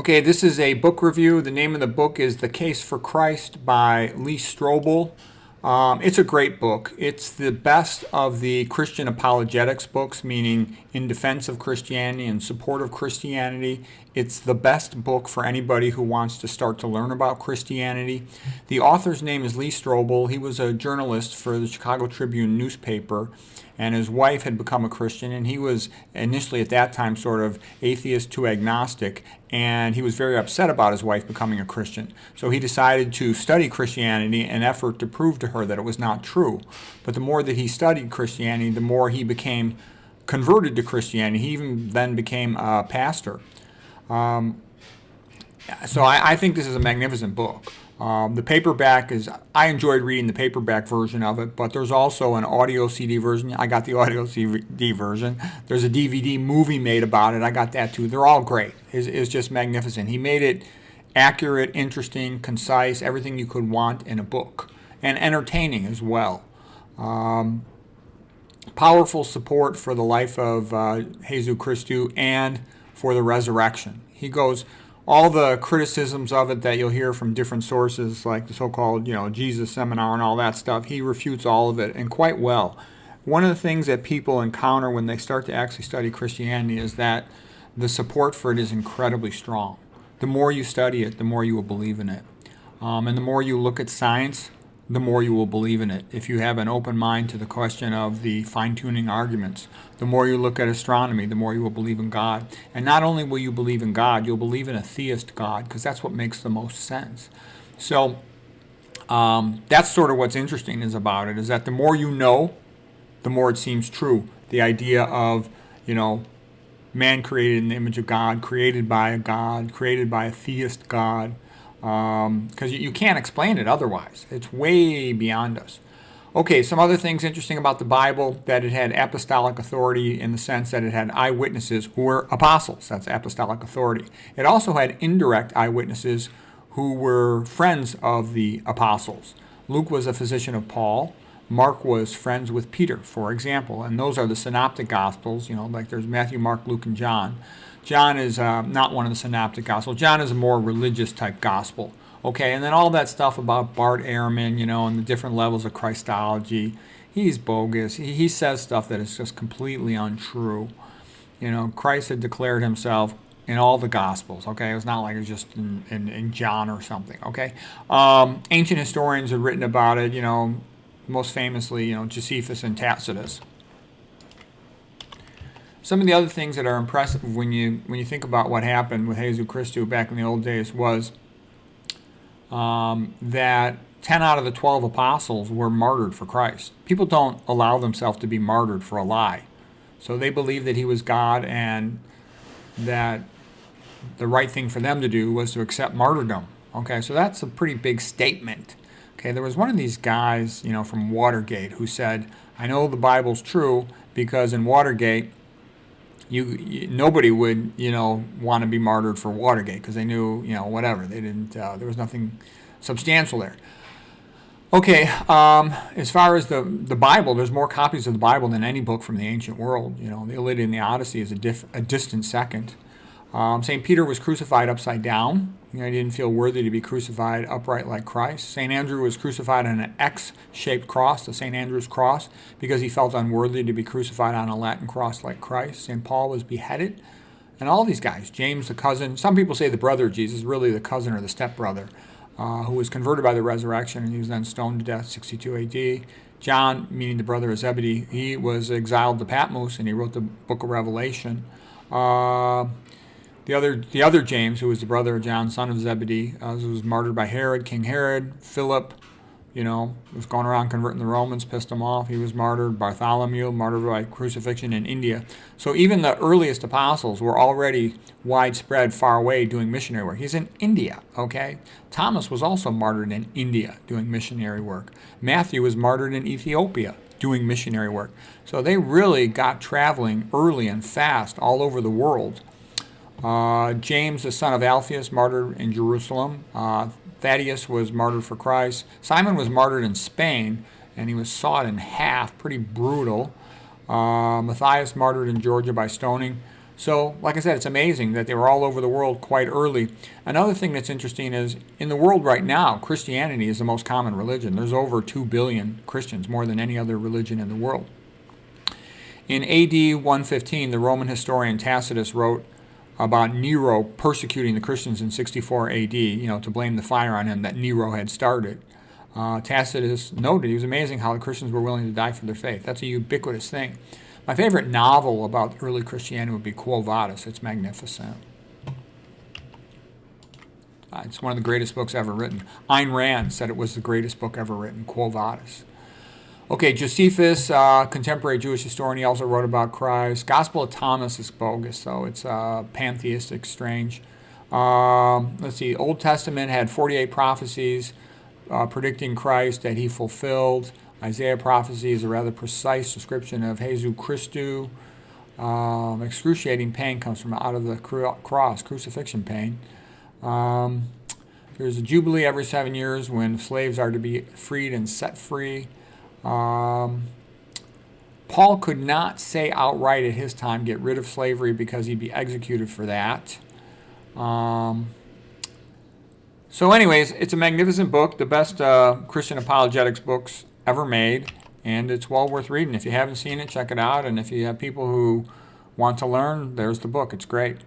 Okay, this is a book review. The name of the book is The Case for Christ by Lee Strobel. It's a great book. It's the best of the Christian apologetics books, meaning in defense of Christianity and support of Christianity. It's the best book for anybody who wants to start to learn about Christianity. The author's name is Lee Strobel. He was a journalist for the Chicago Tribune newspaper, and his wife had become a Christian, and he was initially at that time sort of atheist to agnostic, and he was very upset about his wife becoming a Christian. So he decided to study Christianity in an effort to prove to her that it was not true. But the more that he studied Christianity, the more he became converted to Christianity. He even then became a pastor. So I think this is a magnificent book. The paperback is, I enjoyed reading the paperback version of it, but there's also an audio CD version. I got the audio CD version. There's a DVD movie made about it. I got that too. They're all great. It's just magnificent. He made it accurate, interesting, concise, everything you could want in a book, and entertaining as well. Powerful support for the life of Jesus Christu and for the resurrection. He goes, all the criticisms of it that you'll hear from different sources, like the so-called, Jesus seminar and all that stuff, he refutes all of it, and quite well. One of the things that people encounter when they start to actually study Christianity is that the support for it is incredibly strong. The more you study it, the more you will believe in it. And the more you look at science, the more you will believe in it. If you have an open mind to the question of the fine-tuning arguments, the more you look at astronomy, the more you will believe in God. And not only will you believe in God, you'll believe in a theist God, because that's what makes the most sense. So that's sort of what's interesting is about it, is that the more you know, the more it seems true. The idea of, man created in the image of God, created by a theist God, because you can't explain it otherwise. It's way beyond us. Okay, some other things interesting about the Bible, that it had apostolic authority in the sense that it had eyewitnesses who were apostles. That's apostolic authority. It also had indirect eyewitnesses who were friends of the apostles. Luke was a physician of Paul. Mark was friends with Peter, for example, and those are the synoptic gospels, like there's Matthew, Mark, Luke, and John. John is not one of the synoptic gospels. John is a more religious type gospel. Okay, and then all that stuff about Bart Ehrman, and the different levels of Christology, he's bogus. He says stuff that is just completely untrue. Christ had declared himself in all the Gospels, okay? It was not like it was just in John or something, okay? Ancient historians have written about it, most famously, Josephus and Tacitus. Some of the other things that are impressive when you think about what happened with Jesus Christu back in the old days was that 10 out of the 12 apostles were martyred for Christ. People don't allow themselves to be martyred for a lie. So they believed that he was God and that the right thing for them to do was to accept martyrdom. Okay, so that's a pretty big statement. Okay, there was one of these guys, from Watergate who said, I know the Bible's true because in Watergate, nobody would, want to be martyred for Watergate because they knew, whatever. They didn't, there was nothing substantial there. Okay, as far as the Bible, there's more copies of the Bible than any book from the ancient world. The Iliad and the Odyssey is a distant second. St. Peter was crucified upside down. He didn't feel worthy to be crucified upright like Christ. St. Andrew was crucified on an X-shaped cross, the St. Andrew's cross, because he felt unworthy to be crucified on a Latin cross like Christ. St. Paul was beheaded. And all these guys, James, the cousin, some people say the brother of Jesus, really the cousin or the stepbrother, who was converted by the resurrection, and he was then stoned to death, 62 A.D. John, meaning the brother of Zebedee, he was exiled to Patmos, and he wrote the book of Revelation. The other James, who was the brother of John, son of Zebedee, was martyred by Herod, King Herod. Philip, was going around converting the Romans, pissed them off. He was martyred. Bartholomew, martyred by crucifixion in India. So even the earliest apostles were already widespread, far away, doing missionary work. He's in India, okay? Thomas was also martyred in India, doing missionary work. Matthew was martyred in Ethiopia, doing missionary work. So they really got traveling early and fast all over the world. James, the son of Alphaeus, martyred in Jerusalem. Thaddeus was martyred for Christ. Simon was martyred in Spain, and he was sawed in half, pretty brutal. Matthias martyred in Georgia by stoning. So, like I said, it's amazing that they were all over the world quite early. Another thing that's interesting is in the world right now, Christianity is the most common religion. There's over 2 billion Christians, more than any other religion in the world. In AD 115, the Roman historian Tacitus wrote about Nero persecuting the Christians in 64 AD, to blame the fire on him that Nero had started. Tacitus noted he was amazing how the Christians were willing to die for their faith. That's a ubiquitous thing. My favorite novel about early Christianity would be Quo Vadis. It's magnificent. It's one of the greatest books ever written. Ayn Rand said it was the greatest book ever written, Quo Vadis. Okay, Josephus, contemporary Jewish historian, he also wrote about Christ. Gospel of Thomas is bogus, though. It's pantheistic, strange. Let's see, Old Testament had 48 prophecies predicting Christ that he fulfilled. Isaiah prophecy is a rather precise description of Jesus Christu. Excruciating pain comes from out of the cross, crucifixion pain. There's a jubilee every 7 years when slaves are to be freed and set free. Paul could not say outright at his time, get rid of slavery, because he'd be executed for that. So anyways, it's a magnificent book, the best Christian apologetics books ever made, and it's well worth reading. If you haven't seen it, check it out, and if you have people who want to learn, there's the book. It's great.